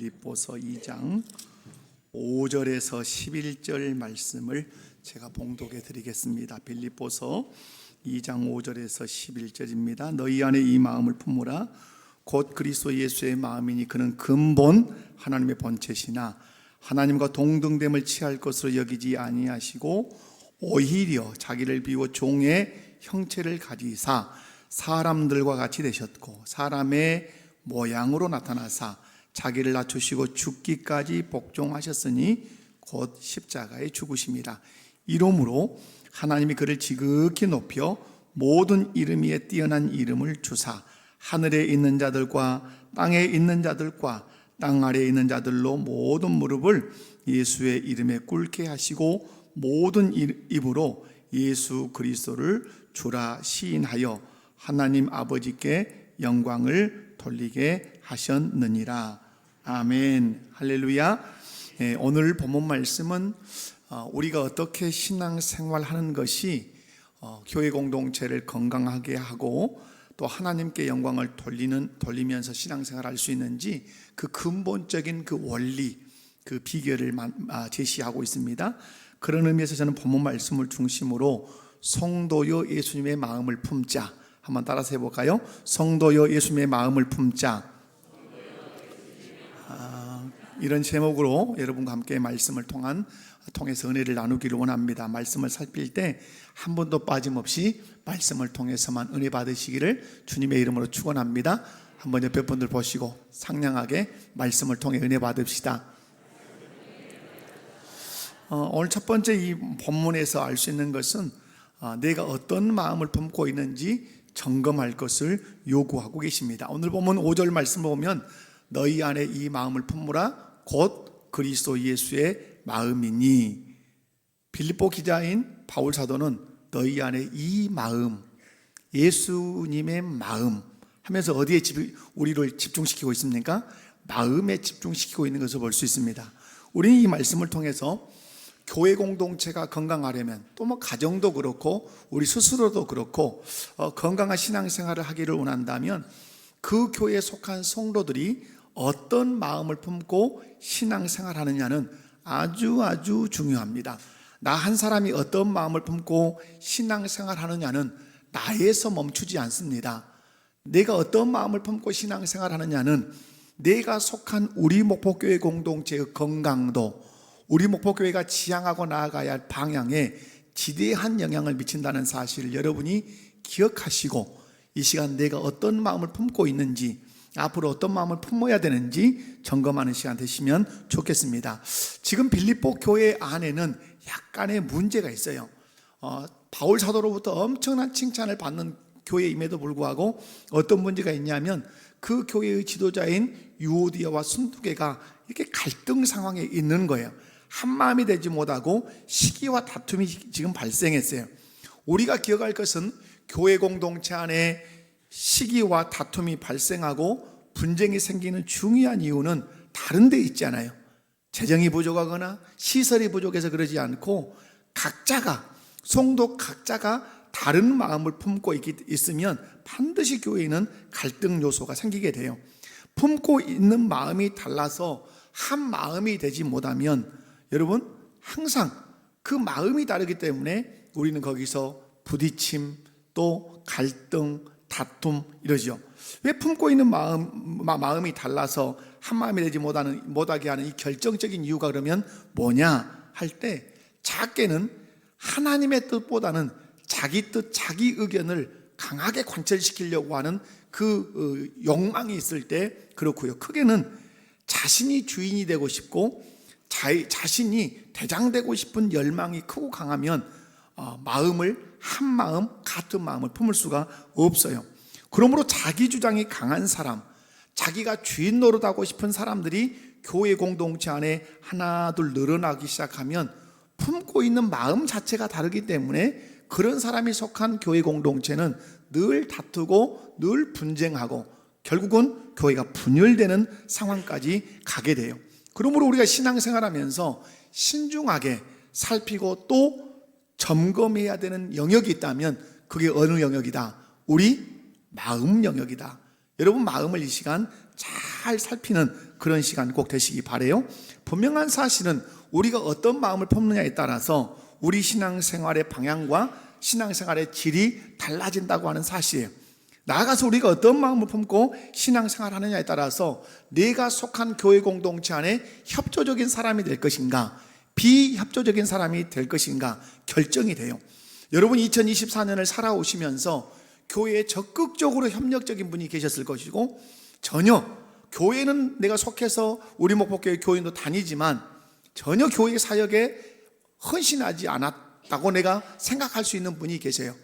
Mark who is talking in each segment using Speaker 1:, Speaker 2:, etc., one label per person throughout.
Speaker 1: 빌립보서 2장 5절에서 11절 말씀을 제가 봉독해 드리겠습니다. 빌립보서 2장 5절에서 11절입니다. 너희 안에 이 마음을 품으라. 곧 그리스도 예수의 마음이니 그는 근본 하나님의 본체시나 하나님과 동등됨을 취할 것으로 여기지 아니하시고 오히려 자기를 비워 종의 형체를 가지사 사람들과 같이 되셨고 사람의 모양으로 나타나사 자기를 낮추시고 죽기까지 복종하셨으니 곧 십자가에 죽으심이라. 이러므로 하나님이 그를 지극히 높여 모든 이름 위에 뛰어난 이름을 주사 하늘에 있는 자들과 땅에 있는 자들과 땅 아래에 있는 자들로 모든 무릎을 예수의 이름에 꿇게 하시고 모든 입으로 예수 그리스도를 주라 시인하여 하나님 아버지께 영광을 돌리게 하셨느니라. 아멘. 할렐루야. 오늘 본문 말씀은 우리가 어떻게 신앙생활하는 것이 교회 공동체를 건강하게 하고 또 하나님께 영광을 돌리면서 신앙생활을 할 수 있는지 그 근본적인 그 원리, 그 비결을 제시하고 있습니다. 그런 의미에서 저는 본문 말씀을 중심으로 성도여 예수님의 마음을 품자, 한번 따라서 해볼까요? 성도여 예수님의 마음을 품자. 이런 제목으로 여러분과 함께 말씀을 통해서 은혜를 나누기를 원합니다. 말씀을 살필 때 한 번도 빠짐없이 말씀을 통해서만 은혜 받으시기를 주님의 이름으로 축원합니다. 한번 옆에 분들 보시고 상냥하게 말씀을 통해 은혜 받읍시다. 오늘 첫 번째 이 본문에서 알 수 있는 것은 내가 어떤 마음을 품고 있는지 점검할 것을 요구하고 계십니다. 오늘 보면 5절 말씀을 보면 너희 안에 이 마음을 품으라 곧 그리스도 예수의 마음이니. 빌립보 기자인 바울 사도는 너희 안에 이 마음, 예수님의 마음 하면서 어디에 우리를 집중시키고 있습니까? 마음에 집중시키고 있는 것을 볼 수 있습니다. 우리는 이 말씀을 통해서 교회 공동체가 건강하려면 또 가정도 그렇고 우리 스스로도 그렇고 건강한 신앙생활을 하기를 원한다면 그 교회에 속한 성도들이 어떤 마음을 품고 신앙생활하느냐는 아주 중요합니다. 나 한 사람이 어떤 마음을 품고 신앙생활하느냐는 나에서 멈추지 않습니다. 내가 어떤 마음을 품고 신앙생활하느냐는 내가 속한 우리 목포교회 공동체의 건강도, 우리 목포교회가 지향하고 나아가야 할 방향에 지대한 영향을 미친다는 사실을 여러분이 기억하시고 이 시간 내가 어떤 마음을 품고 있는지, 앞으로 어떤 마음을 품어야 되는지 점검하는 시간 되시면 좋겠습니다. 지금 빌립보 교회 안에는 약간의 문제가 있어요. 바울 사도로부터 엄청난 칭찬을 받는 교회임에도 불구하고 어떤 문제가 있냐면 그 교회의 지도자인 유오디아와 순두개가 이렇게 갈등 상황에 있는 거예요. 한마음이 되지 못하고 시기와 다툼이 지금 발생했어요. 우리가 기억할 것은 교회 공동체 안에 시기와 다툼이 발생하고 분쟁이 생기는 중요한 이유는 다른 데 있지 않아요. 재정이 부족하거나 시설이 부족해서 그러지 않고 성도 각자가 다른 마음을 품고 있으면 반드시 교회에는 갈등 요소가 생기게 돼요. 품고 있는 마음이 달라서 한 마음이 되지 못하면 여러분 항상 그 마음이 다르기 때문에 우리는 거기서 부딪힘 또 갈등 다툼 이러죠. 왜 품고 있는 마음이 달라서 한 마음이 되지 못하게 하는 이 결정적인 이유가 그러면 뭐냐 할 때 작게는 하나님의 뜻보다는 자기 뜻, 자기 의견을 강하게 관철시키려고 하는 그 욕망이 있을 때 그렇고요. 크게는 자신이 주인이 되고 싶고 자신이 대장되고 싶은 열망이 크고 강하면 한 마음, 같은 마음을 품을 수가 없어요. 그러므로 자기 주장이 강한 사람, 자기가 주인 노릇하고 싶은 사람들이 교회 공동체 안에 하나둘 늘어나기 시작하면 품고 있는 마음 자체가 다르기 때문에 그런 사람이 속한 교회 공동체는 늘 다투고 늘 분쟁하고 결국은 교회가 분열되는 상황까지 가게 돼요. 그러므로 우리가 신앙생활하면서 신중하게 살피고 또 점검해야 되는 영역이 있다면 그게 어느 영역이다? 우리 마음 영역이다. 여러분 마음을 이 시간 잘 살피는 그런 시간 꼭 되시기 바라요. 분명한 사실은 우리가 어떤 마음을 품느냐에 따라서 우리 신앙생활의 방향과 신앙생활의 질이 달라진다고 하는 사실이에요. 나아가서 우리가 어떤 마음을 품고 신앙생활을 하느냐에 따라서 내가 속한 교회 공동체 안에 협조적인 사람이 될 것인가, 비협조적인 사람이 될 것인가 결정이 돼요. 여러분 2024년을 살아오시면서 교회에 적극적으로 협력적인 분이 계셨을 것이고, 전혀 교회는 내가 속해서 우리 목포교회 교인도 다니지만 전혀 교회 사역에 헌신하지 않았다고 내가 생각할 수 있는 분이 계세요.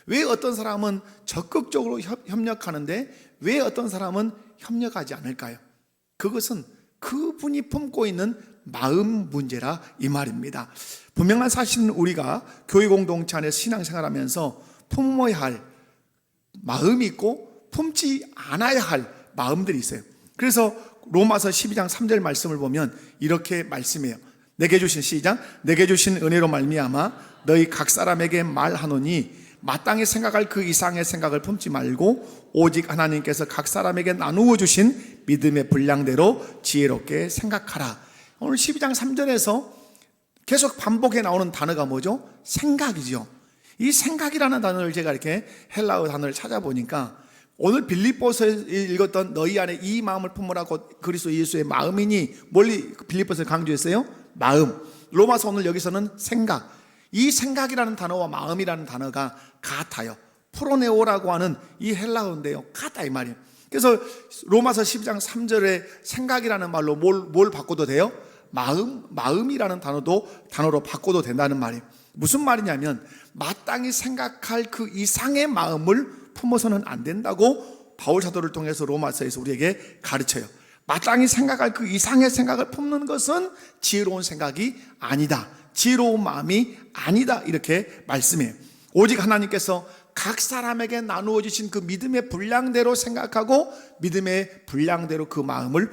Speaker 1: 왜 어떤 사람은 적극적으로 협력하는데 왜 어떤 사람은 협력하지 않을까요? 그것은 그분이 품고 있는 마음 문제라 이 말입니다. 분명한 사실은 우리가 교회 공동체 안에서 신앙생활하면서 품어야 할 마음이 있고 품지 않아야 할 마음들이 있어요. 그래서 로마서 12장 3절 말씀을 보면 이렇게 말씀해요. 내게 주신 시작, 내게 주신 은혜로 말미암아 너희 각 사람에게 말하노니 마땅히 생각할 그 이상의 생각을 품지 말고 오직 하나님께서 각 사람에게 나누어 주신 믿음의 분량대로 지혜롭게 생각하라. 오늘 12장 3절에서 계속 반복해 나오는 단어가 뭐죠? 생각이죠. 이 생각이라는 단어를 제가 이렇게 헬라어 단어를 찾아보니까 오늘 빌립보서에 읽었던 너희 안에 이 마음을 품으라고 그리스도 예수의 마음이니, 멀리 빌립보서에 강조했어요? 마음. 로마서 오늘 여기서는 생각. 이 생각이라는 단어와 마음이라는 단어가 같아요. 프로네오라고 하는 이 헬라어인데요, 같다 이 말이에요. 그래서 로마서 12장 3절에 생각이라는 말로 뭘 바꿔도 돼요? 마음이라는 단어로 바꿔도 된다는 말이에요. 무슨 말이냐면 마땅히 생각할 그 이상의 마음을 품어서는 안 된다고 바울 사도를 통해서 로마서에서 우리에게 가르쳐요. 마땅히 생각할 그 이상의 생각을 품는 것은 지혜로운 생각이 아니다, 지혜로운 마음이 아니다, 이렇게 말씀해요. 오직 하나님께서 각 사람에게 나누어 주신 그 믿음의 분량대로 생각하고 믿음의 분량대로 그 마음을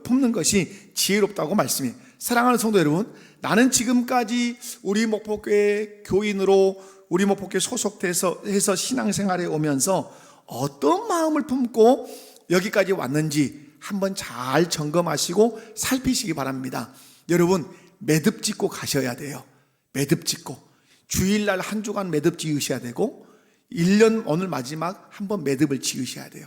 Speaker 1: 품는 것이 지혜롭다고 말씀해요. 사랑하는 성도 여러분, 나는 지금까지 우리 목포교회 교인으로 우리 목포교회 소속돼서 해서 신앙생활에 오면서 어떤 마음을 품고 여기까지 왔는지 한번 잘 점검하시고 살피시기 바랍니다. 여러분, 매듭 짓고 가셔야 돼요. 매듭 짓고 주일날 한 주간 매듭 지으셔야 되고 1년 오늘 마지막 한번 매듭을 지으셔야 돼요.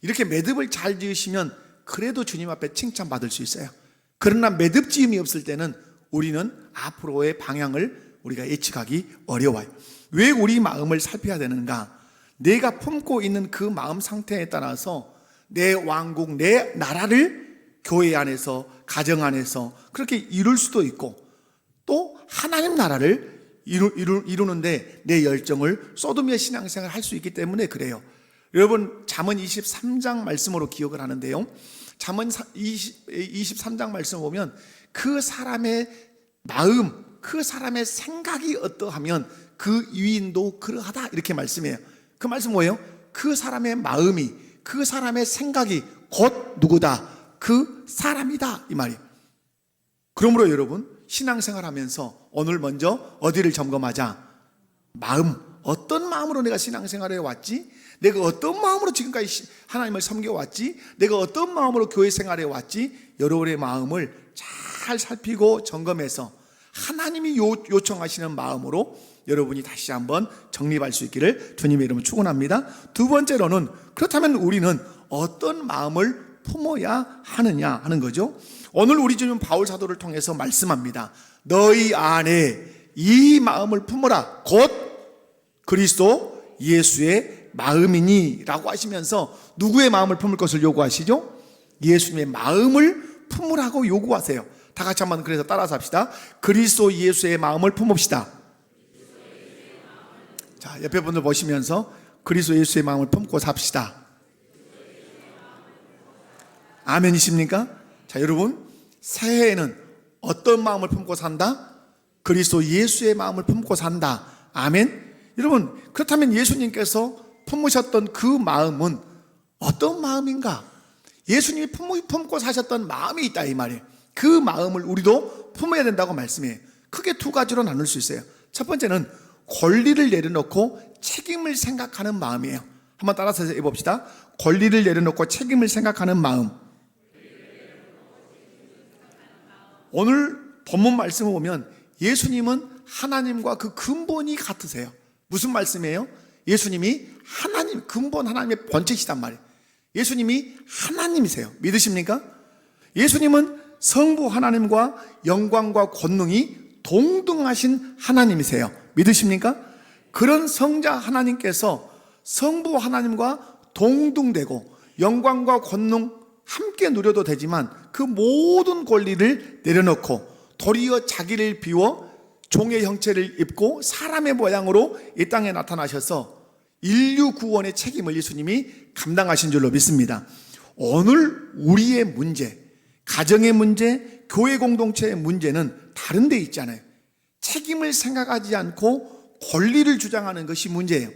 Speaker 1: 이렇게 매듭을 잘 지으시면 그래도 주님 앞에 칭찬받을 수 있어요. 그러나 매듭 지음이 없을 때는 우리는 앞으로의 방향을 우리가 예측하기 어려워요. 왜 우리 마음을 살펴야 되는가? 내가 품고 있는 그 마음 상태에 따라서 내 왕국, 내 나라를 교회 안에서, 가정 안에서 그렇게 이룰 수도 있고, 또 하나님 나라를 이루는데 내 열정을 쏟으며 신앙생활을 할 수 있기 때문에 그래요. 여러분, 잠언 23장 말씀으로 기억을 하는데요, 잠언 23장 말씀 보면 그 사람의 마음, 그 사람의 생각이 어떠하면 그 유인도 그러하다, 이렇게 말씀해요. 그 말씀 뭐예요? 그 사람의 마음이, 그 사람의 생각이 곧 누구다? 그 사람이다, 이 말이에요. 그러므로 여러분, 신앙생활 하면서 오늘 먼저 어디를 점검하자? 마음. 어떤 마음으로 내가 신앙생활에 왔지? 내가 어떤 마음으로 지금까지 하나님을 섬겨왔지? 내가 어떤 마음으로 교회 생활에 왔지? 여러분의 마음을 잘 살피고 점검해서 하나님이 요청하시는 마음으로 여러분이 다시 한번 정립할 수 있기를 주님의 이름으로 축원합니다. 두 번째로는, 그렇다면 우리는 어떤 마음을 품어야 하느냐 하는 거죠. 오늘 우리 주님 바울 사도를 통해서 말씀합니다. 너희 안에 이 마음을 품어라, 곧 그리스도 예수의 마음이니 라고 하시면서 누구의 마음을 품을 것을 요구하시죠? 예수님의 마음을 품으라고 요구하세요. 다 같이 한번 그래서 따라서 합시다. 그리스도 예수의 마음을 품읍시다. 자, 옆에 분들 보시면서 그리스도 예수의 마음을 품고 삽시다. 아멘이십니까? 자, 여러분, 새해에는 어떤 마음을 품고 산다? 그리스도 예수의 마음을 품고 산다. 아멘. 여러분, 그렇다면 예수님께서 품으셨던 그 마음은 어떤 마음인가? 예수님이 품고 사셨던 마음이 있다, 이 말이에요. 그 마음을 우리도 품어야 된다고 말씀해요. 크게 두 가지로 나눌 수 있어요. 첫 번째는 권리를 내려놓고 책임을 생각하는 마음이에요. 한번 따라서 해봅시다. 권리를 내려놓고 책임을 생각하는 마음. 오늘 본문 말씀을 보면 예수님은 하나님과 그 근본이 같으세요. 무슨 말씀이에요? 예수님이 하나님, 근본 하나님의 본체시단 말이에요. 예수님이 하나님이세요. 믿으십니까? 예수님은 성부 하나님과 영광과 권능이 동등하신 하나님이세요. 믿으십니까? 그런 성자 하나님께서 성부 하나님과 동등되고 영광과 권능 함께 누려도 되지만 그 모든 권리를 내려놓고 도리어 자기를 비워 종의 형체를 입고 사람의 모양으로 이 땅에 나타나셔서 인류 구원의 책임을 예수님이 감당하신 줄로 믿습니다. 오늘 우리의 문제, 가정의 문제, 교회 공동체의 문제는 다른 데 있잖아요. 책임을 생각하지 않고 권리를 주장하는 것이 문제예요.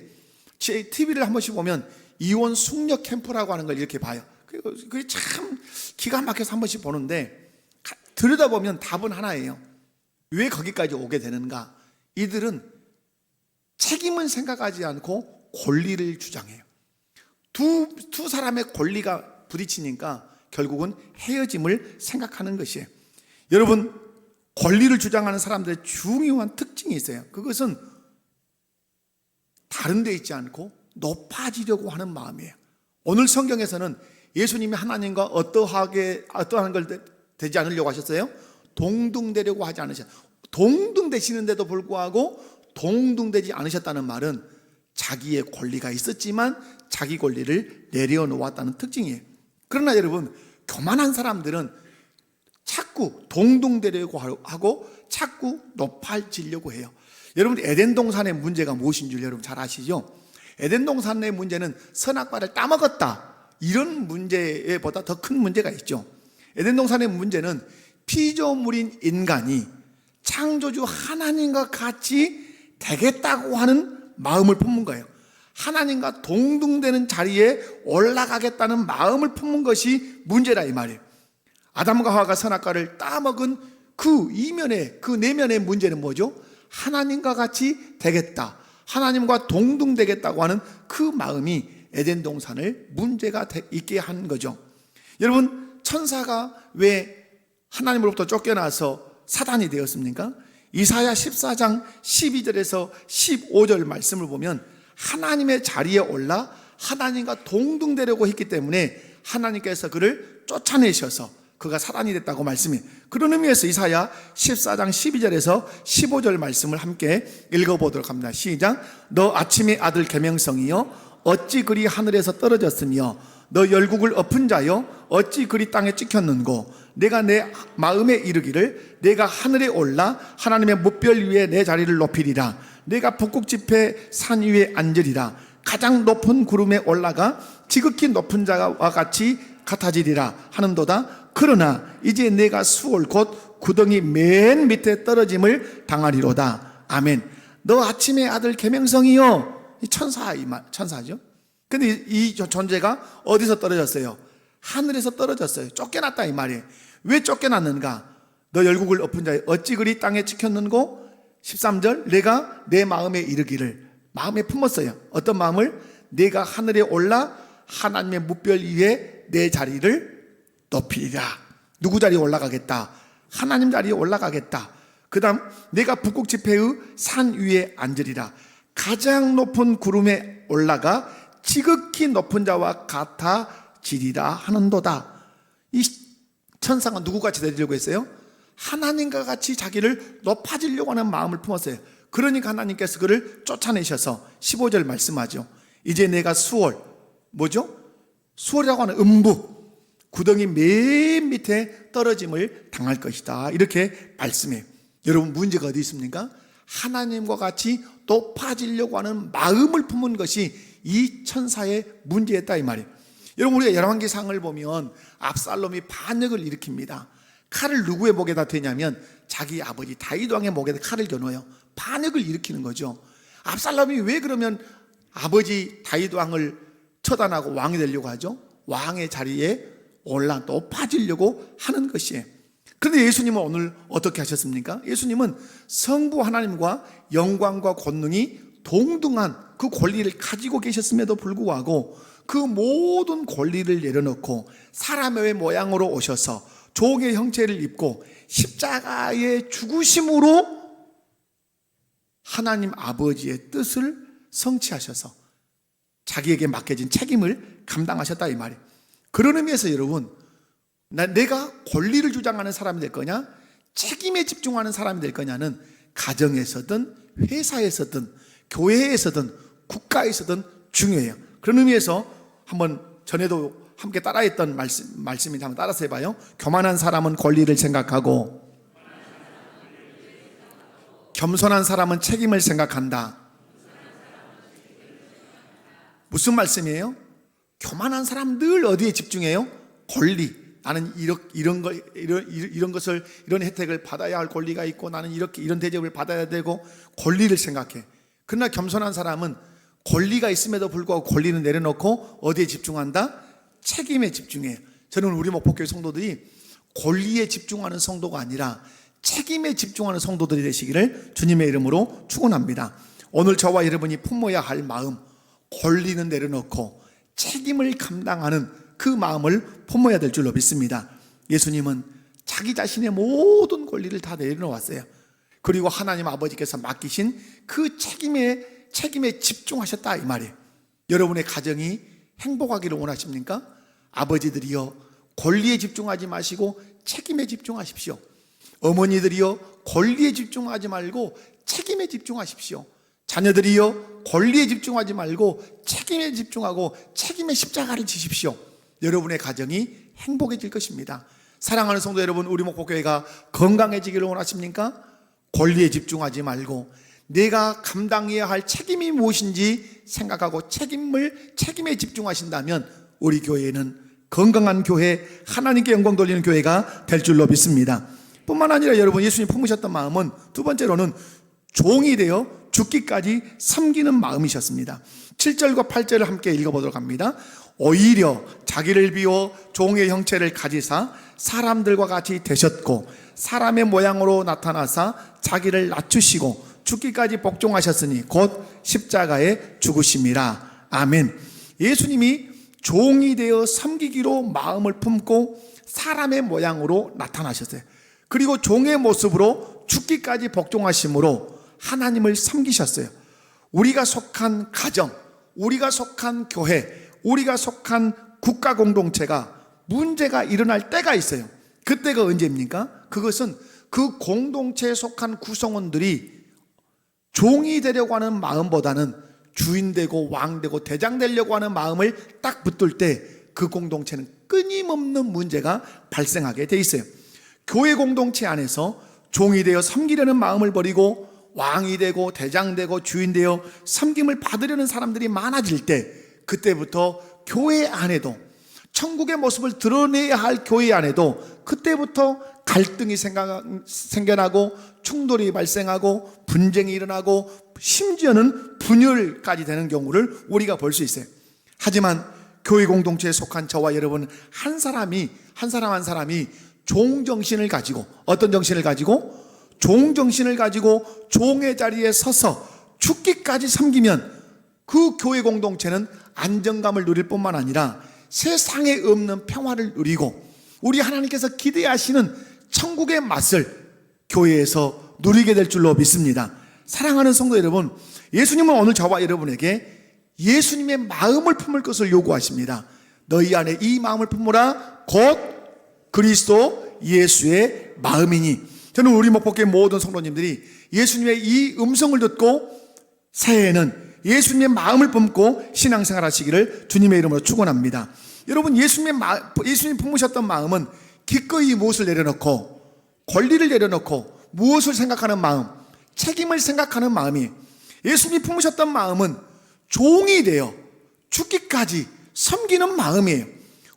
Speaker 1: 제 TV를 한 번씩 보면 이혼 숙녀 캠프라고 하는 걸 이렇게 봐요. 그게 참 기가 막혀서 한 번씩 보는데 들여다보면 답은 하나예요. 왜 거기까지 오게 되는가? 이들은 책임을 생각하지 않고 권리를 주장해요. 두 사람의 권리가 부딪히니까 결국은 헤어짐을 생각하는 것이에요. 여러분, 권리를 주장하는 사람들의 중요한 특징이 있어요. 그것은 다른 데 있지 않고 높아지려고 하는 마음이에요. 오늘 성경에서는 예수님이 하나님과 어떠한 걸 되지 않으려고 하셨어요? 동등되려고 하지 않으셨어요. 동등되시는데도 불구하고 동등되지 않으셨다는 말은 자기의 권리가 있었지만 자기 권리를 내려놓았다는 특징이에요. 그러나 여러분, 교만한 사람들은 자꾸 동등되려고 하고 자꾸 높아지려고 해요. 여러분, 에덴 동산의 문제가 무엇인 줄 여러분 잘 아시죠? 에덴 동산의 문제는 선악과를 따먹었다, 이런 문제보다 더 큰 문제가 있죠. 에덴 동산의 문제는 피조물인 인간이 창조주 하나님과 같이 되겠다고 하는 마음을 품은 거예요. 하나님과 동등되는 자리에 올라가겠다는 마음을 품은 것이 문제라 이 말이에요. 아담과 하와가 선악과를 따먹은 그 이면의, 그 내면의 문제는 뭐죠? 하나님과 같이 되겠다, 하나님과 동등되겠다고 하는 그 마음이 에덴 동산을 문제가 있게 한 거죠. 여러분, 천사가 왜 하나님으로부터 쫓겨나서 사단이 되었습니까? 이사야 14장 12절에서 15절 말씀을 보면 하나님의 자리에 올라 하나님과 동등되려고 했기 때문에 하나님께서 그를 쫓아내셔서 그가 사단이 됐다고 말씀해요. 그런 의미에서 이사야 14장 12절에서 15절 말씀을 함께 읽어보도록 합니다. 시작. 너 아침의 아들 계명성이여 어찌 그리 하늘에서 떨어졌으며 너 열국을 엎은 자여 어찌 그리 땅에 찍혔는고 내가 내 마음에 이르기를 내가 하늘에 올라 하나님의 무별 위에 내 자리를 높이리라. 내가 북극지폐 산 위에 앉으리라. 가장 높은 구름에 올라가 지극히 높은 자와 같이 같아지리라 하는도다. 그러나 이제 내가 수월 곧 구덩이 맨 밑에 떨어짐을 당하리로다. 아멘. 너 아침의 아들 계명성이여. 이 천사죠. 근데 이 존재가 어디서 떨어졌어요? 하늘에서 떨어졌어요. 쫓겨났다 이 말이에요. 왜 쫓겨났는가? 너 열국을 엎은 자여 어찌 그리 땅에 찍혔는고? 13절. 내가 내 마음에 이르기를, 마음에 품었어요. 어떤 마음을? 내가 하늘에 올라 하나님의 무별 위에 내 자리를 높이리라. 누구 자리에 올라가겠다? 하나님 자리에 올라가겠다. 그 다음 내가 북극지폐의 산 위에 앉으리라. 가장 높은 구름에 올라가 지극히 높은 자와 같아지리라 하는도다. 이 천사가 누구같이 되려고 했어요? 하나님과 같이 자기를 높아지려고 하는 마음을 품었어요. 그러니까 하나님께서 그를 쫓아내셔서 15절 말씀하죠. 이제 내가 수월, 뭐죠? 수월이라고 하는 음부, 구덩이 맨 밑에 떨어짐을 당할 것이다, 이렇게 말씀해요. 여러분, 문제가 어디 있습니까? 하나님과 같이 높아지려고 하는 마음을 품은 것이 이 천사의 문제였다 이 말이에요. 여러분, 우리가 열왕기상을 보면 압살롬이 반역을 일으킵니다. 칼을 누구의 목에다 대냐면 자기 아버지 다윗 왕의 목에다 칼을 겨눠요. 반역을 일으키는 거죠. 압살롬이 왜 그러면 아버지 다윗 왕을 처단하고 왕이 되려고 하죠? 왕의 자리에 올라 높아지려고 하는 것이에요. 그런데 예수님은 오늘 어떻게 하셨습니까? 예수님은 성부 하나님과 영광과 권능이 동등한 그 권리를 가지고 계셨음에도 불구하고 그 모든 권리를 내려놓고 사람의 모양으로 오셔서 종의 형체를 입고 십자가의 죽으심으로 하나님 아버지의 뜻을 성취하셔서 자기에게 맡겨진 책임을 감당하셨다 이 말이에요. 그런 의미에서 여러분, 내가 권리를 주장하는 사람이 될 거냐, 책임에 집중하는 사람이 될 거냐는 가정에서든 회사에서든 교회에서든 국가에서든 중요해요. 그런 의미에서 한번 전에도 함께 따라했던 말씀인데 한번 따라서 해봐요. 교만한 사람은 권리를 생각하고 겸손한 사람은 책임을 생각한다. 무슨 말씀이에요? 교만한 사람 늘 어디에 집중해요? 권리. 나는 이런 것을, 이런 혜택을 받아야 할 권리가 있고, 나는 이런 대접을 받아야 되고, 권리를 생각해. 그러나 겸손한 사람은 권리가 있음에도 불구하고 권리는 내려놓고 어디에 집중한다? 책임에 집중해요. 저는 우리 목포교회 성도들이 권리에 집중하는 성도가 아니라 책임에 집중하는 성도들이 되시기를 주님의 이름으로 축원합니다. 오늘 저와 여러분이 품어야 할 마음, 권리는 내려놓고 책임을 감당하는 그 마음을 품어야 될 줄로 믿습니다. 예수님은 자기 자신의 모든 권리를 다 내려놓았어요. 그리고 하나님 아버지께서 맡기신 그 책임에 집중하셨다 이 말이에요. 여러분의 가정이 행복하기를 원하십니까? 아버지들이여 권리에 집중하지 마시고 책임에 집중하십시오. 어머니들이여 권리에 집중하지 말고 책임에 집중하십시오. 자녀들이여 권리에 집중하지 말고 책임에 집중하고 책임의 십자가를 지십시오. 여러분의 가정이 행복해질 것입니다. 사랑하는 성도 여러분, 우리 목포교회가 건강해지기를 원하십니까? 권리에 집중하지 말고 내가 감당해야 할 책임이 무엇인지 생각하고 책임에 집중하신다면 우리 교회는 건강한 교회, 하나님께 영광 돌리는 교회가 될 줄로 믿습니다. 뿐만 아니라 여러분, 예수님 품으셨던 마음은 두 번째로는 종이 되어 죽기까지 섬기는 마음이셨습니다. 7절과 8절을 함께 읽어보도록 합니다. 오히려 자기를 비워 종의 형체를 가지사 사람들과 같이 되셨고 사람의 모양으로 나타나사 자기를 낮추시고 죽기까지 복종하셨으니 곧 십자가에 죽으심이라. 아멘. 예수님이 종이 되어 섬기기로 마음을 품고 사람의 모양으로 나타나셨어요. 그리고 종의 모습으로 죽기까지 복종하심으로 하나님을 섬기셨어요. 우리가 속한 가정, 우리가 속한 교회, 우리가 속한 국가 공동체가 문제가 일어날 때가 있어요. 그때가 언제입니까? 그것은 그 공동체에 속한 구성원들이 종이 되려고 하는 마음보다는 주인 되고 왕 되고 대장 되려고 하는 마음을 딱 붙들 때 그 공동체는 끊임없는 문제가 발생하게 돼 있어요. 교회 공동체 안에서 종이 되어 섬기려는 마음을 버리고 왕이 되고 대장 되고 주인 되어 섬김을 받으려는 사람들이 많아질 때, 그때부터 교회 안에도, 천국의 모습을 드러내야 할 교회 안에도 그때부터 갈등이 생겨나고 충돌이 발생하고 분쟁이 일어나고 심지어는 분열까지 되는 경우를 우리가 볼 수 있어요. 하지만 교회 공동체에 속한 저와 여러분 한 사람이 종정신을 가지고, 어떤 정신을 가지고? 종정신을 가지고 종의 자리에 서서 죽기까지 섬기면 그 교회 공동체는 안정감을 누릴 뿐만 아니라 세상에 없는 평화를 누리고 우리 하나님께서 기대하시는 천국의 맛을 교회에서 누리게 될 줄로 믿습니다. 사랑하는 성도 여러분, 예수님은 오늘 저와 여러분에게 예수님의 마음을 품을 것을 요구하십니다. 너희 안에 이 마음을 품으라 곧 그리스도 예수의 마음이니. 저는 우리 목포교회 모든 성도님들이 예수님의 이 음성을 듣고 새해에는 예수님의 마음을 품고 신앙생활 하시기를 주님의 이름으로 축원합니다. 여러분, 예수님 품으셨던 마음은 기꺼이 무엇을 내려놓고, 권리를 내려놓고 무엇을 생각하는 마음, 책임을 생각하는 마음이, 예수님 품으셨던 마음은 종이 되어 죽기까지 섬기는 마음이에요.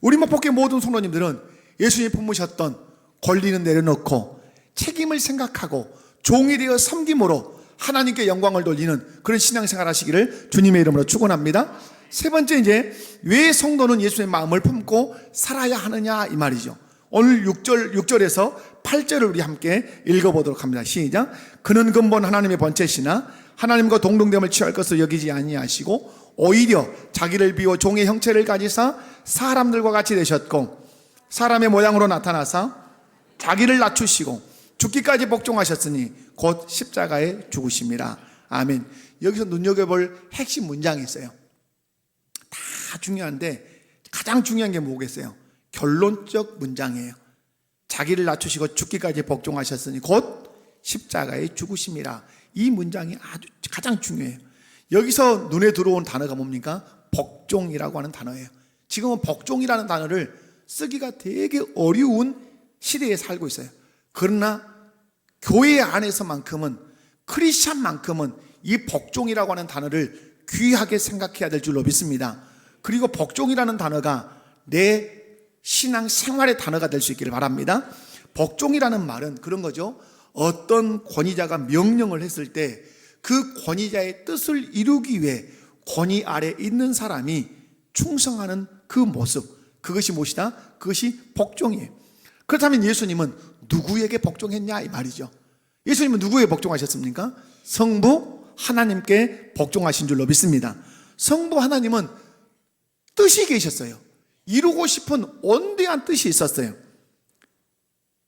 Speaker 1: 우리 목포교회 모든 성도님들은 예수님 품으셨던 권리는 내려놓고 책임을 생각하고 종이 되어 섬김으로 하나님께 영광을 돌리는 그런 신앙생활 하시기를 주님의 이름으로 축원합니다. 세 번째, 이제 왜 성도는 예수의 마음을 품고 살아야 하느냐 이 말이죠. 오늘 6절에서 8절을 우리 함께 읽어보도록 합니다. 시작. 그는 근본 하나님의 본체시나 하나님과 동등됨을 취할 것을 여기지 아니하시고 오히려 자기를 비워 종의 형체를 가지사 사람들과 같이 되셨고 사람의 모양으로 나타나사 자기를 낮추시고 죽기까지 복종하셨으니 곧 십자가에 죽으심이라. 아멘. 여기서 눈여겨볼 핵심 문장이 있어요. 다 중요한데 가장 중요한 게 뭐겠어요? 결론적 문장이에요. 자기를 낮추시고 죽기까지 복종하셨으니 곧 십자가에 죽으심이라. 이 문장이 아주 가장 중요해요. 여기서 눈에 들어온 단어가 뭡니까? 복종이라고 하는 단어예요. 지금은 복종이라는 단어를 쓰기가 되게 어려운 시대에 살고 있어요. 그러나 교회 안에서만큼은, 크리스찬만큼은 이 복종이라고 하는 단어를 귀하게 생각해야 될 줄로 믿습니다. 그리고 복종이라는 단어가 내 신앙 생활의 단어가 될 수 있기를 바랍니다. 복종이라는 말은 그런 거죠. 어떤 권위자가 명령을 했을 때 그 권위자의 뜻을 이루기 위해 권위 아래 있는 사람이 충성하는 그 모습, 그것이 무엇이다? 그것이 복종이에요. 그렇다면 예수님은 누구에게 복종했냐 이 말이죠. 예수님은 누구에게 복종하셨습니까? 성부 하나님께 복종하신 줄로 믿습니다. 성부 하나님은 뜻이 계셨어요. 이루고 싶은 원대한 뜻이 있었어요.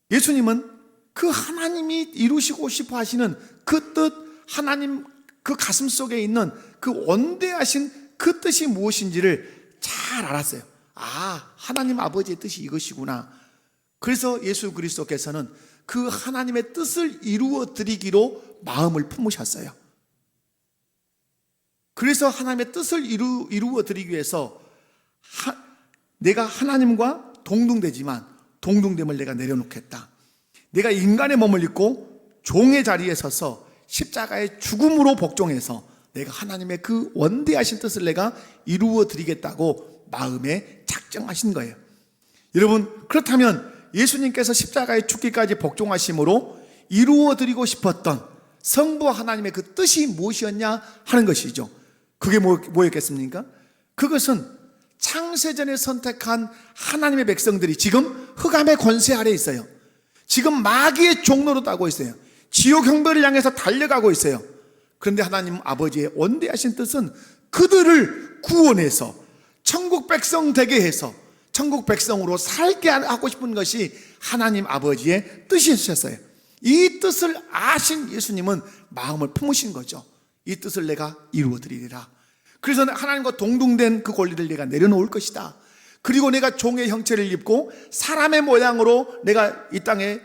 Speaker 1: 예수님은 그 하나님이 이루시고 싶어 하시는 그 뜻, 하나님 그 가슴 속에 있는 그 원대하신 그 뜻이 무엇인지를 잘 알았어요. 아, 하나님 아버지의 뜻이 이것이구나. 그래서 예수 그리스도께서는 그 하나님의 뜻을 이루어 드리기로 마음을 품으셨어요. 그래서 하나님의 뜻을 이루어 드리기 위해서 내가 하나님과 동등되지만 동등됨을 내가 내려놓겠다. 내가 인간의 몸을 입고 종의 자리에 서서 십자가의 죽음으로 복종해서 내가 하나님의 그 원대하신 뜻을 내가 이루어 드리겠다고 마음에 작정하신 거예요. 여러분, 그렇다면 예수님께서 십자가의 죽기까지 복종하심으로 이루어 드리고 싶었던 성부 하나님의 그 뜻이 무엇이었냐 하는 것이죠. 그게 뭐였겠습니까? 그것은 창세전에 선택한 하나님의 백성들이 지금 흑암의 권세 아래 있어요. 지금 마귀의 종로로 따고 있어요. 지옥 형벌을 향해서 달려가고 있어요. 그런데 하나님 아버지의 원대하신 뜻은 그들을 구원해서 천국 백성 되게 해서 천국 백성으로 살게 하고 싶은 것이 하나님 아버지의 뜻이셨어요. 이 뜻을 아신 예수님은 마음을 품으신 거죠. 이 뜻을 내가 이루어 드리리라. 그래서 하나님과 동등된 그 권리를 내가 내려놓을 것이다. 그리고 내가 종의 형체를 입고 사람의 모양으로 내가 이 땅에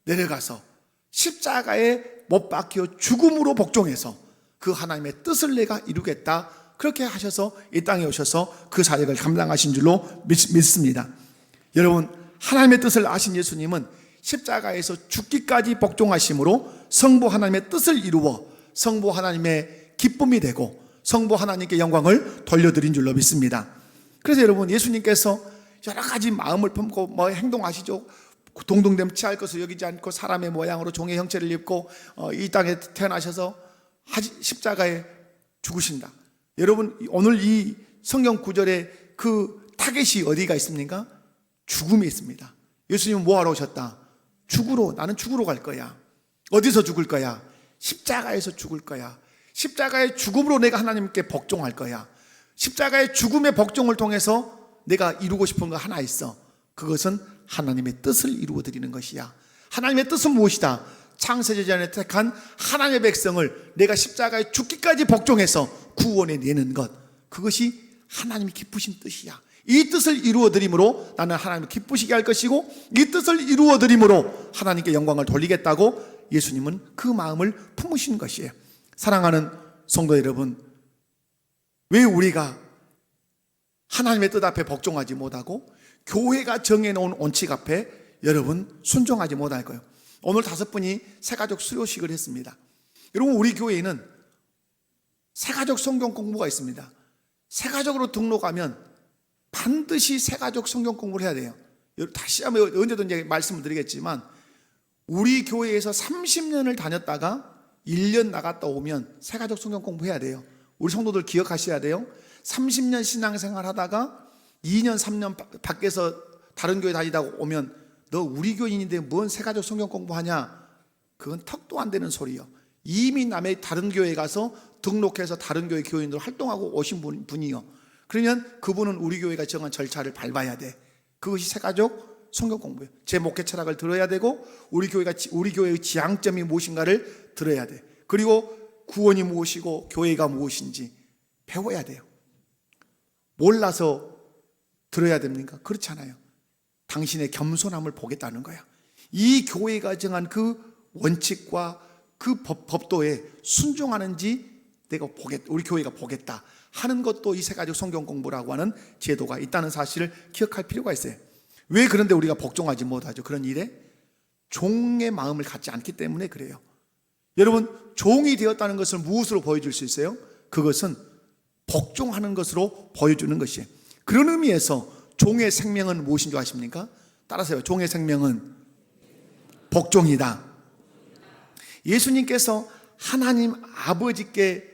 Speaker 1: 내려가서 십자가에 못 박혀 죽음으로 복종해서 그 하나님의 뜻을 내가 이루겠다. 그렇게 하셔서 이 땅에 오셔서 그 사역을 감당하신 줄로 믿습니다. 여러분, 하나님의 뜻을 아신 예수님은 십자가에서 죽기까지 복종하심으로 성부 하나님의 뜻을 이루어 성부 하나님의 기쁨이 되고 성부 하나님께 영광을 돌려드린 줄로 믿습니다. 그래서 여러분, 예수님께서 여러 가지 마음을 품고 행동하시죠. 동등됨 취할 것을 여기지 않고 사람의 모양으로 종의 형체를 입고 이 땅에 태어나셔서 십자가에 죽으신다. 여러분, 오늘 이 성경 구절에 그 타겟이 어디가 있습니까? 죽음이 있습니다. 예수님은 뭐하러 오셨다? 죽으러. 나는 죽으러 갈 거야. 어디서 죽을 거야? 십자가에서 죽을 거야. 십자가의 죽음으로 내가 하나님께 복종할 거야. 십자가의 죽음의 복종을 통해서 내가 이루고 싶은 거 하나 있어. 그것은 하나님의 뜻을 이루어 드리는 것이야. 하나님의 뜻은 무엇이다? 창세전에 택한 하나님의 백성을 내가 십자가에 죽기까지 복종해서 구원해 내는 것, 그것이 하나님이 기쁘신 뜻이야. 이 뜻을 이루어 드림으로 나는 하나님을 기쁘시게 할 것이고, 이 뜻을 이루어 드림으로 하나님께 영광을 돌리겠다고 예수님은 그 마음을 품으신 것이에요. 사랑하는 성도 여러분, 왜 우리가 하나님의 뜻 앞에 복종하지 못하고 교회가 정해놓은 원칙 앞에 여러분 순종하지 못할까요? 오늘 5분이 새가족 수료식을 했습니다. 여러분, 우리 교회에는 새가족 성경 공부가 있습니다. 새가족으로 등록하면 반드시 새가족 성경 공부를 해야 돼요. 다시 한번 언제든 이제 말씀을 드리겠지만, 우리 교회에서 30년을 다녔다가 1년 나갔다 오면 새가족 성경 공부해야 돼요. 우리 성도들 기억하셔야 돼요. 30년 신앙생활 하다가 2년 3년 밖에서 다른 교회 다니다가 오면 너 우리 교인인데 뭔 새가족 성경 공부하냐? 그건 턱도 안 되는 소리요. 이미 남의 다른 교회에 가서 등록해서 다른 교회 교인으로 활동하고 오신 분이요. 그러면 그분은 우리 교회가 정한 절차를 밟아야 돼. 그것이 새가족 성경 공부예요. 제 목회 철학을 들어야 되고 우리 교회의 지향점이 무엇인가를 들어야 돼. 그리고 구원이 무엇이고 교회가 무엇인지 배워야 돼요. 몰라서 들어야 됩니까? 그렇지 않아요. 당신의 겸손함을 보겠다는 거야. 이 교회가 정한 그 원칙과 그 법도에 순종하는지 우리 교회가 보겠다 하는 것도 이 세 가지 성경 공부라고 하는 제도가 있다는 사실을 기억할 필요가 있어요. 왜 그런데 우리가 복종하지 못하죠? 그런 일에 종의 마음을 갖지 않기 때문에 그래요. 여러분, 종이 되었다는 것을 무엇으로 보여줄 수 있어요? 그것은 복종하는 것으로 보여주는 것이에요. 그런 의미에서 종의 생명은 무엇인 줄 아십니까? 따라서요. 종의 생명은 복종이다. 예수님께서 하나님 아버지께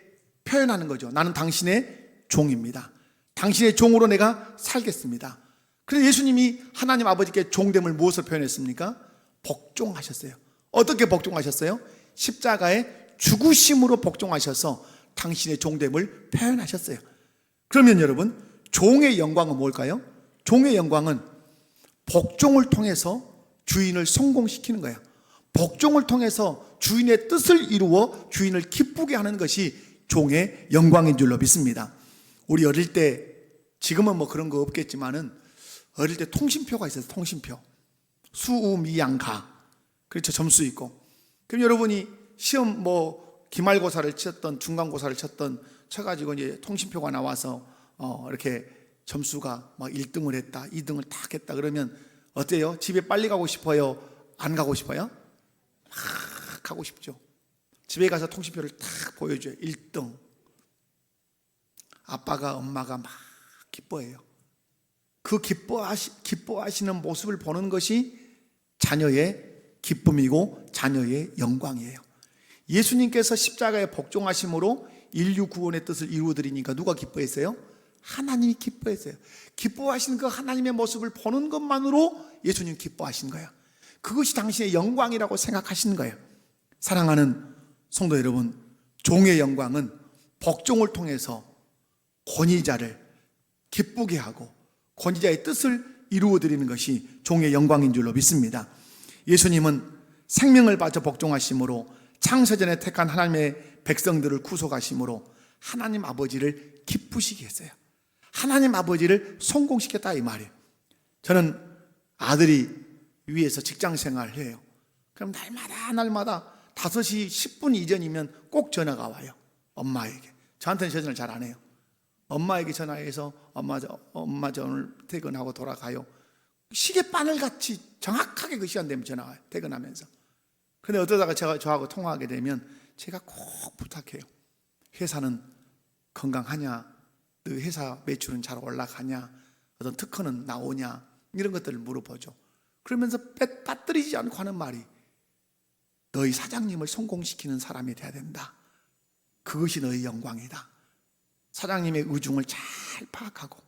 Speaker 1: 표현하는 거죠. 나는 당신의 종입니다. 당신의 종으로 내가 살겠습니다. 그래서 예수님이 하나님 아버지께 종됨을 무엇으로 표현했습니까? 복종하셨어요. 어떻게 복종하셨어요? 십자가의 죽으심으로 복종하셔서 당신의 종됨을 표현하셨어요. 그러면 여러분, 종의 영광은 뭘까요? 종의 영광은 복종을 통해서 주인을 성공시키는 거예요. 복종을 통해서 주인의 뜻을 이루어 주인을 기쁘게 하는 것이 종의 영광인 줄로 믿습니다. 우리 어릴 때, 지금은 뭐 그런 거 없겠지만은 어릴 때 통신표가 있어요. 통신표. 수우미양가. 그렇죠. 점수 있고. 그럼 여러분이 시험 기말고사를 쳤던 중간고사를 쳤던 쳐가지고 이제 통신표가 나와서 이렇게 점수가 막 1등을 했다, 2등을 딱 했다 그러면 어때요? 집에 빨리 가고 싶어요? 안 가고 싶어요? 막 가고 싶죠. 집에 가서 통신표를 딱 보여줘요. 1등. 아빠가 엄마가 막 기뻐해요. 그 기뻐하시는 모습을 보는 것이 자녀의 기쁨이고 자녀의 영광이에요. 예수님께서 십자가에 복종하심으로 인류 구원의 뜻을 이루어드리니까 누가 기뻐했어요? 하나님이 기뻐했어요. 기뻐하시는 그 하나님의 모습을 보는 것만으로 예수님 기뻐하신 거예요. 그것이 당신의 영광이라고 생각하시는 거예요. 사랑하는 성도 여러분, 종의 영광은 복종을 통해서 권위자를 기쁘게 하고 권위자의 뜻을 이루어드리는 것이 종의 영광인 줄로 믿습니다. 예수님은 생명을 바쳐 복종하심으로 창세전에 택한 하나님의 백성들을 구속하심으로 하나님 아버지를 기쁘시게 했어요. 하나님 아버지를 성공시켰다 이 말이에요. 저는 아들이 위에서 직장생활을 해요. 그럼 날마다 5시 10분 이전이면 꼭 전화가 와요. 엄마에게. 저한테는 전화를 잘 안 해요. 엄마에게 전화해서 엄마 저 오늘 퇴근하고 돌아가요. 시계바늘 같이 정확하게 그 시간 되면 전화 와요. 퇴근하면서. 근데 어쩌다가 저하고 통화하게 되면 제가 꼭 부탁해요. 회사는 건강하냐? 너 회사 매출은 잘 올라가냐? 어떤 특허는 나오냐? 이런 것들을 물어보죠. 그러면서 빠뜨리지 않고 하는 말이 너희 사장님을 성공시키는 사람이 돼야 된다. 그것이 너희 영광이다. 사장님의 의중을 잘 파악하고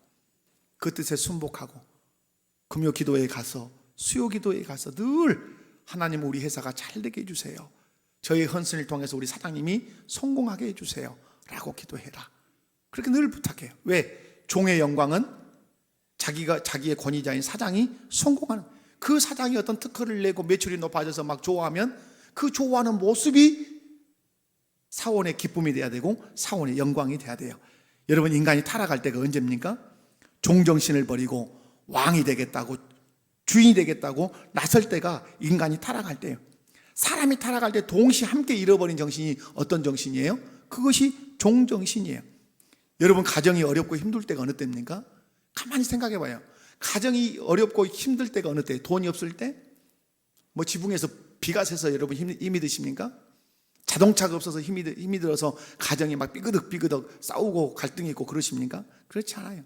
Speaker 1: 그 뜻에 순복하고 금요 기도회에 가서 수요 기도회에 가서 늘 하나님 우리 회사가 잘 되게 해주세요. 저희 헌신을 통해서 우리 사장님이 성공하게 해주세요 라고 기도해라. 그렇게 늘 부탁해요. 왜? 종의 영광은 자기의 권위자인 사장이 성공하는, 그 사장이 어떤 특허를 내고 매출이 높아져서 막 좋아하면 그 좋아하는 모습이 사원의 기쁨이 돼야 되고 사원의 영광이 돼야 돼요. 여러분, 인간이 타락할 때가 언제입니까? 종정신을 버리고 왕이 되겠다고 주인이 되겠다고 나설 때가 인간이 타락할 때예요. 사람이 타락할 때 동시에 함께 잃어버린 정신이 어떤 정신이에요? 그것이 종정신이에요. 여러분, 가정이 어렵고 힘들 때가 어느 때입니까? 가만히 생각해 봐요. 가정이 어렵고 힘들 때가 어느 때예요? 돈이 없을 때? 지붕에서 비가 새서 여러분 힘이 드십니까? 자동차가 없어서 힘이 들어서 가정이 막 삐그덕 싸우고 갈등이 있고 그러십니까? 그렇지 않아요.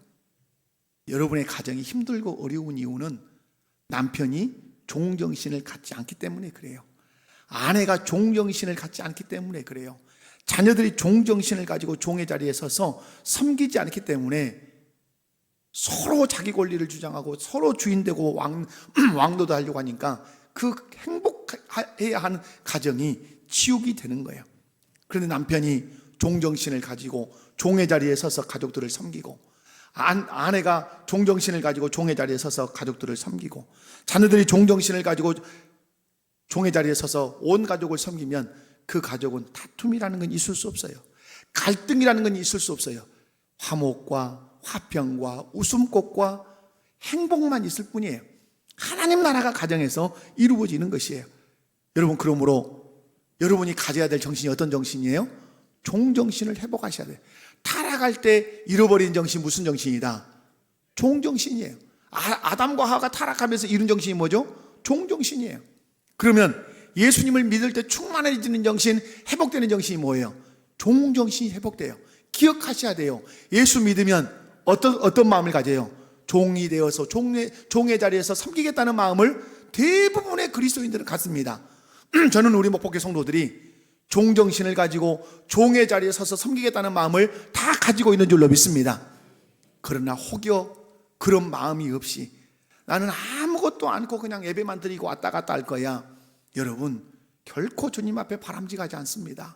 Speaker 1: 여러분의 가정이 힘들고 어려운 이유는 남편이 종정신을 갖지 않기 때문에 그래요. 아내가 종정신을 갖지 않기 때문에 그래요. 자녀들이 종정신을 가지고 종의 자리에 서서 섬기지 않기 때문에 서로 자기 권리를 주장하고 서로 주인 되고 왕도도 하려고 하니까 그 행복해야 하는 가정이 지옥이 되는 거예요. 그런데 남편이 종정신을 가지고 종의 자리에 서서 가족들을 섬기고 아내가 종정신을 가지고 종의 자리에 서서 가족들을 섬기고, 자녀들이 종정신을 가지고 종의 자리에 서서 온 가족을 섬기면 그 가족은 다툼이라는 건 있을 수 없어요. 갈등이라는 건 있을 수 없어요. 화목과 화평과 웃음꽃과 행복만 있을 뿐이에요. 하나님 나라가 가정에서 이루어지는 것이에요. 여러분, 그러므로 여러분이 가져야 될 정신이 어떤 정신이에요? 종정신을 회복하셔야 돼요. 타락할 때 잃어버린 정신, 무슨 정신이다? 종정신이에요. 아담과 하와가 타락하면서 잃은 정신이 뭐죠? 종정신이에요. 그러면 예수님을 믿을 때 충만해지는 정신, 회복되는 정신이 뭐예요? 종정신이 회복돼요. 기억하셔야 돼요. 예수 믿으면 어떤 마음을 가져요? 종이 되어서 종의 자리에서 섬기겠다는 마음을 대부분의 그리스도인들은 갖습니다. 저는 우리 목복회 성도들이 종정신을 가지고 종의 자리에 서서 섬기겠다는 마음을 다 가지고 있는 줄로 믿습니다. 그러나 혹여 그런 마음이 없이 나는 아무것도 않고 그냥 예배만 드리고 왔다 갔다 할 거야, 여러분, 결코 주님 앞에 바람직하지 않습니다.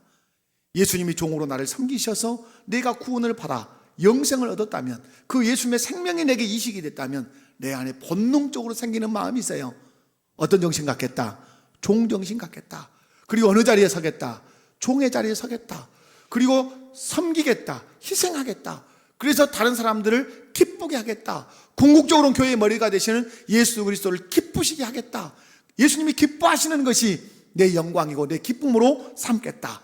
Speaker 1: 예수님이 종으로 나를 섬기셔서 내가 구원을 받아 영생을 얻었다면, 그 예수님의 생명이 내게 이식이 됐다면 내 안에 본능적으로 생기는 마음이 있어요. 어떤 정신 갖겠다? 종정신 갖겠다. 그리고 어느 자리에 서겠다? 종의 자리에 서겠다. 그리고 섬기겠다. 희생하겠다. 그래서 다른 사람들을 기쁘게 하겠다. 궁극적으로는 교회의 머리가 되시는 예수 그리스도를 기쁘시게 하겠다. 예수님이 기뻐하시는 것이 내 영광이고 내 기쁨으로 삼겠다.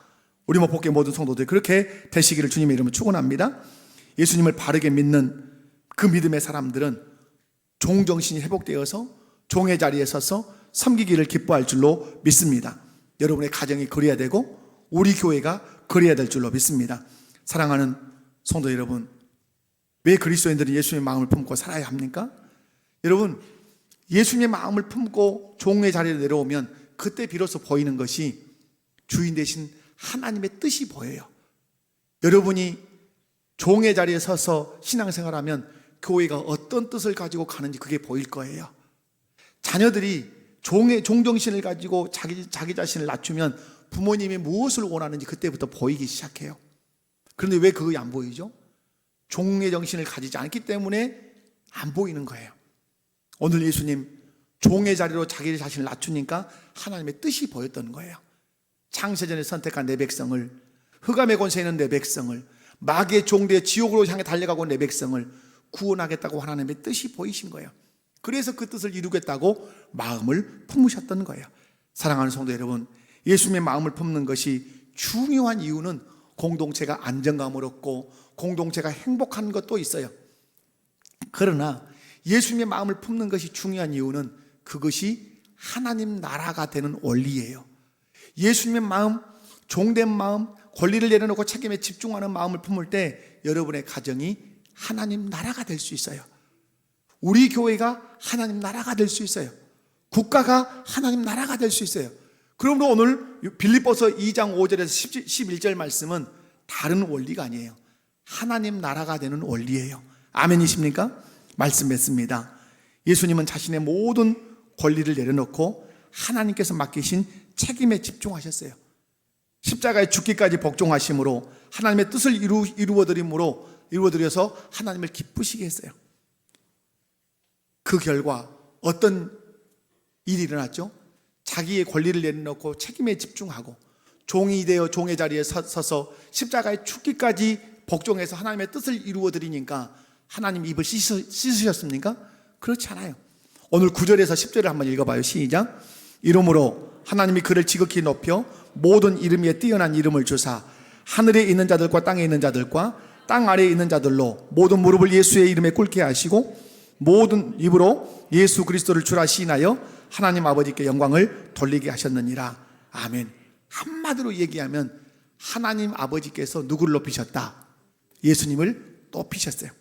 Speaker 1: 우리 목복회 모든 성도들이 그렇게 되시기를 주님의 이름으로 축원합니다. 예수님을 바르게 믿는 그 믿음의 사람들은 종정신이 회복되어서 종의 자리에 서서 섬기기를 기뻐할 줄로 믿습니다. 여러분의 가정이 그래야 되고 우리 교회가 그래야 될 줄로 믿습니다. 사랑하는 성도 여러분, 왜 그리스도인들은 예수님의 마음을 품고 살아야 합니까? 여러분, 예수님의 마음을 품고 종의 자리에 내려오면 그때 비로소 보이는 것이 주인 되신 하나님의 뜻이 보여요. 여러분이 종의 자리에 서서 신앙생활하면 교회가 어떤 뜻을 가지고 가는지 그게 보일 거예요. 자녀들이 종정신을 가지고 자기 자신을 낮추면 부모님이 무엇을 원하는지 그때부터 보이기 시작해요. 그런데 왜 그게 안 보이죠? 종의 정신을 가지지 않기 때문에 안 보이는 거예요. 오늘 예수님 종의 자리로 자기 자신을 낮추니까 하나님의 뜻이 보였던 거예요. 창세전에 선택한 내 백성을, 흑암의 권세에 있는 내 백성을, 마귀의 종되어 지옥으로 향해 달려가고 내 백성을 구원하겠다고 하나님의 뜻이 보이신 거예요. 그래서 그 뜻을 이루겠다고 마음을 품으셨던 거예요. 사랑하는 성도 여러분, 예수님의 마음을 품는 것이 중요한 이유는 공동체가 안정감을 얻고 공동체가 행복한 것도 있어요. 그러나 예수님의 마음을 품는 것이 중요한 이유는 그것이 하나님 나라가 되는 원리예요. 예수님의 마음, 종된 마음, 권리를 내려놓고 책임에 집중하는 마음을 품을 때 여러분의 가정이 하나님 나라가 될 수 있어요. 우리 교회가 하나님 나라가 될 수 있어요. 국가가 하나님 나라가 될 수 있어요. 그러므로 오늘 빌립보서 2장 5절에서 11절 말씀은 다른 원리가 아니에요. 하나님 나라가 되는 원리예요. 아멘이십니까? 말씀 맺습니다. 예수님은 자신의 모든 권리를 내려놓고 하나님께서 맡기신 책임에 집중하셨어요. 십자가에 죽기까지 복종하심으로 하나님의 뜻을 이루어드려서 하나님을 기쁘시게 했어요. 그 결과 어떤 일이 일어났죠? 자기의 권리를 내려놓고 책임에 집중하고 종이 되어 종의 자리에 서서 십자가에 죽기까지 복종해서 하나님의 뜻을 이루어드리니까 하나님 입을 씻으셨습니까? 그렇지 않아요. 오늘 9절에서 10절을 한번 읽어봐요. 시작. 이러므로 하나님이 그를 지극히 높여 모든 이름 위에 뛰어난 이름을 주사 하늘에 있는 자들과 땅에 있는 자들과 땅 아래에 있는 자들로 모든 무릎을 예수의 이름에 꿇게 하시고 모든 입으로 예수 그리스도를 주라 시인하여 하나님 아버지께 영광을 돌리게 하셨느니라. 아멘. 한마디로 얘기하면 하나님 아버지께서 누구를 높이셨다? 예수님을 높이셨어요.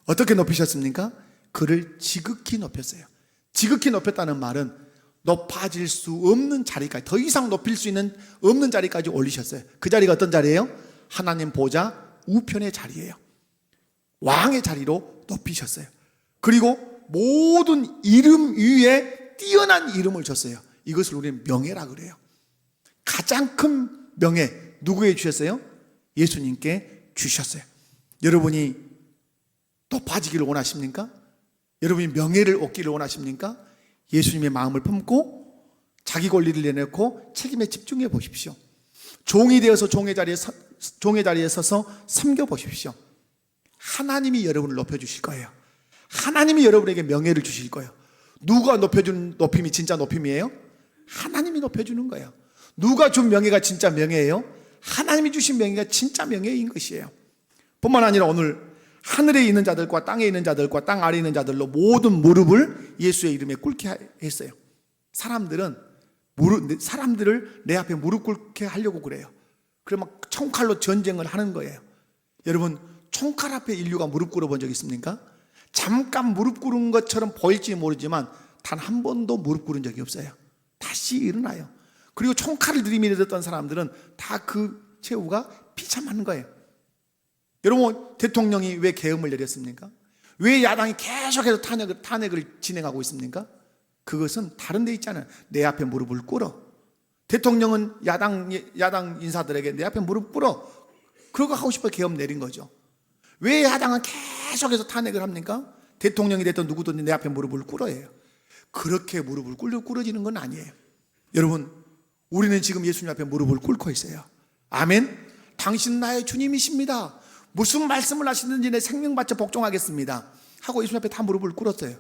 Speaker 1: 어떻게 높이셨습니까? 그를 지극히 높였어요. 지극히 높였다는 말은 높아질 수 없는 자리까지, 더 이상 높일 수 있는 없는 자리까지 올리셨어요. 그 자리가 어떤 자리예요? 하나님 보좌 우편의 자리예요. 왕의 자리로 높이셨어요. 그리고 모든 이름 위에 뛰어난 이름을 줬어요. 이것을 우리는 명예라 그래요. 가장 큰 명예 누구에게 주셨어요? 예수님께 주셨어요. 여러분이 높아지기를 원하십니까? 여러분이 명예를 얻기를 원하십니까? 예수님의 마음을 품고 자기 권리를 내놓고 책임에 집중해 보십시오. 종이 되어서 종의 자리에 서서 섬겨 보십시오. 하나님이 여러분을 높여주실 거예요. 하나님이 여러분에게 명예를 주실 거예요. 누가 높여주는 높임이 진짜 높임이에요? 하나님이 높여주는 거예요. 누가 준 명예가 진짜 명예예요? 하나님이 주신 명예가 진짜 명예인 것이에요. 뿐만 아니라 오늘 하늘에 있는 자들과 땅에 있는 자들과 땅 아래에 있는 자들로 모든 무릎을 예수의 이름에 꿇게 했어요. 사람들을 내 앞에 무릎 꿇게 하려고 그래요. 그러면 총칼로 전쟁을 하는 거예요. 여러분, 총칼 앞에 인류가 무릎 꿇어 본 적 있습니까? 잠깐 무릎 꿇은 것처럼 보일지 모르지만 단 한 번도 무릎 꿇은 적이 없어요. 다시 일어나요. 그리고 총칼을 들이밀었던 사람들은 다 그 최후가 비참한 거예요. 여러분, 대통령이 왜 계엄을 내렸습니까? 왜 야당이 계속해서 탄핵을 진행하고 있습니까? 그것은 다른 데 있잖아요. 내 앞에 무릎을 꿇어. 대통령은 야당 인사들에게 내 앞에 무릎 꿇어. 그러고 하고 싶어 계엄 내린 거죠. 왜 야당은 계속해서 탄핵을 합니까? 대통령이 됐든 누구든 내 앞에 무릎을 꿇어야 해요. 그렇게 무릎을 꿇어지는 건 아니에요. 여러분, 우리는 지금 예수님 앞에 무릎을 꿇고 있어요. 아멘. 당신 나의 주님이십니다. 무슨 말씀을 하시는지 내 생명 바쳐 복종하겠습니다 하고 예수님 앞에 다 무릎을 꿇었어요.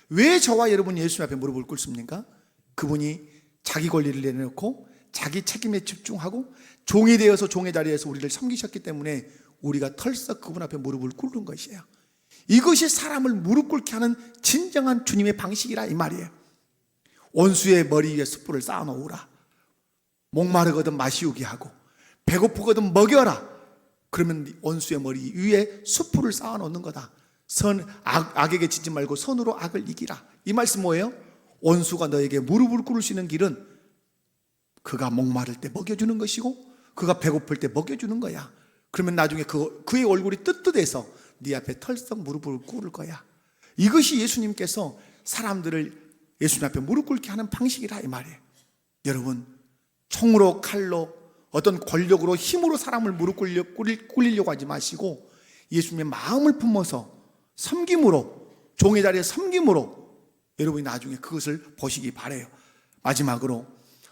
Speaker 1: 왜 저와 여러분이 예수님 앞에 무릎을 꿇습니까? 그분이 자기 권리를 내놓고 자기 책임에 집중하고 종이 되어서 종의 자리에서 우리를 섬기셨기 때문에 우리가 털썩 그분 앞에 무릎을 꿇는 것이에요. 이것이 사람을 무릎 꿇게 하는 진정한 주님의 방식이라 이 말이에요. 원수의 머리 위에 숯불을 쌓아놓으라. 목마르거든 마시우게 하고 배고프거든 먹여라. 그러면 원수의 머리 위에 숯불을 쌓아놓는 거다. 악에게 지지 말고 선으로 악을 이기라. 이 말씀 뭐예요? 원수가 너에게 무릎을 꿇을 수 있는 길은 그가 목마를 때 먹여주는 것이고 그가 배고플 때 먹여주는 거야. 그러면 나중에 그의 얼굴이 뜨뜻해서 네 앞에 털썩 무릎을 꿇을 거야. 이것이 예수님께서 사람들을 예수님 앞에 무릎 꿇게 하는 방식이라 이 말이에요. 여러분, 총으로 칼로 어떤 권력으로 힘으로 사람을 무릎 꿇리려고 하지 마시고 예수님의 마음을 품어서 섬김으로, 종의 자리에 섬김으로 여러분이 나중에 그것을 보시기 바라요. 마지막으로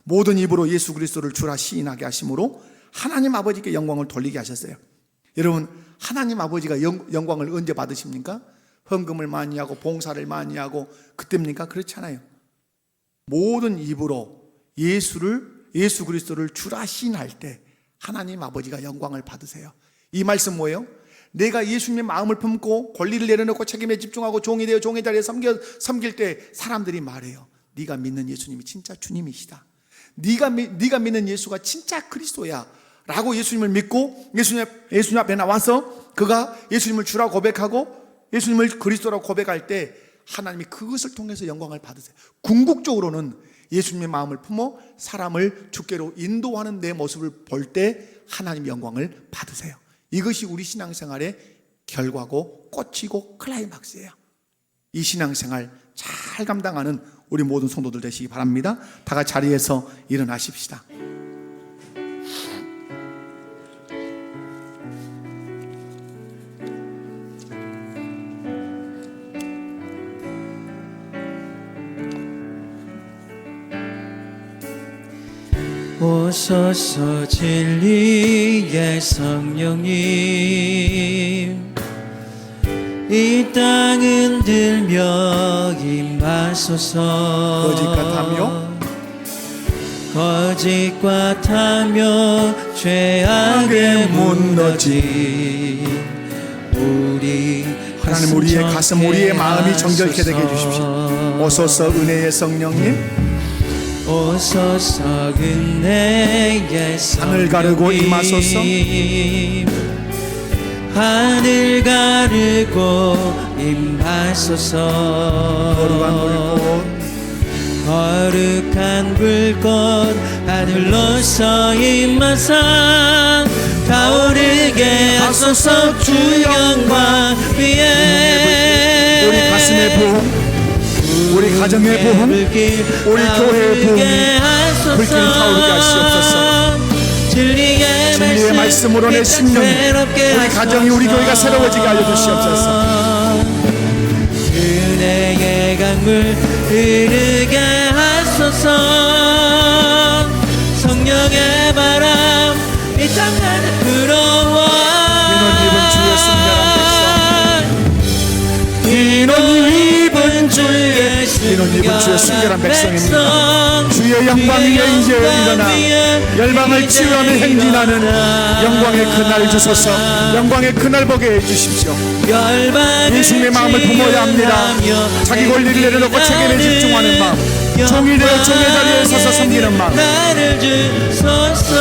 Speaker 1: 모든 입으로 예수 그리스도를 주라 시인하게 하심으로 하나님 아버지께 영광을 돌리게 하셨어요. 여러분, 하나님 아버지가 영광을 언제 받으십니까? 헌금을 많이 하고 봉사를 많이 하고 그때입니까? 그렇지 않아요. 모든 입으로 예수 그리스도를 주라 시인할 때 하나님 아버지가 영광을 받으세요. 이 말씀 뭐예요? 내가 예수님의 마음을 품고 권리를 내려놓고 책임에 집중하고 종이 되어 종의 자리에 섬길 때 사람들이 말해요. 네가 믿는 예수님이 진짜 주님이시다. 네가 믿는 예수가 진짜 그리스도야 라고 예수님을 믿고 예수님 앞에 나와서 그가 예수님을 주라 고백하고 예수님을 그리스도라고 고백할 때 하나님이 그것을 통해서 영광을 받으세요. 궁극적으로는 예수님의 마음을 품어 사람을 주께로 인도하는 내 모습을 볼 때 하나님의 영광을 받으세요. 이것이 우리 신앙생활의 결과고 꽃이고 클라이막스예요. 이 신앙생활 잘 감당하는 우리 모든 성도들 되시기 바랍니다. 다 같이 자리에서 일어나십시다.
Speaker 2: 오소서 진리의 성령님 이 땅 흔들며 임하소서. 거짓 같으며 죄악에 무너진 우리
Speaker 1: 하나님, 우리의 가슴, 우리의 마음이 정결케 되게 해주십시오. 오소서 은혜의 성령님,
Speaker 2: 오소서 은혜의 성령님
Speaker 1: 하늘 가르고 임하소서.
Speaker 2: 하늘 가르고 임하소서. 거룩한 불꽃 하늘로서 임하사 타오르게 하소서. 주 영광 위에
Speaker 1: 우리 가슴의 부흥, 우리 가정의 부흥, 우리 교회의 부흥 불길 타오르게 하시옵소서. 진리의 말씀으로 내 심령, 우리 가정이, 우리 교회가 새로워지게 하여 주시옵소서.
Speaker 2: 마음을 이르게 하소서. 성령의 바람 이 땅 안에 불어와
Speaker 1: 인원 입은 주의
Speaker 2: 순결한
Speaker 1: 순결한 백성입니다.
Speaker 2: 백성
Speaker 1: 주의 영광 위에 이제 일어나 열방을 치유하며 행진하는 영광의 그날 주소서. 영광의 그날 보게 해주십시오. 예수님의 마음을 품어야 합니다. 자기 권리를 내려놓고 책임에 집중하는 마음, 종이 되어 종의 자리에 서서 섬기는 마음.
Speaker 2: 나를 주소서.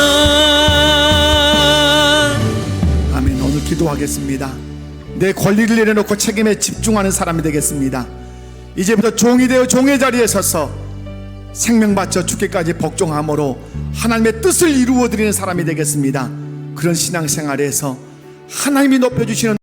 Speaker 1: 아멘. 오늘 기도하겠습니다. 내 권리를 내려놓고 책임에 집중하는 사람이 되겠습니다. 이제부터 종이 되어 종의 자리에 서서 생명 바쳐 죽기까지 복종함으로 하나님의 뜻을 이루어드리는 사람이 되겠습니다. 그런 신앙생활에서 하나님이 높여주시는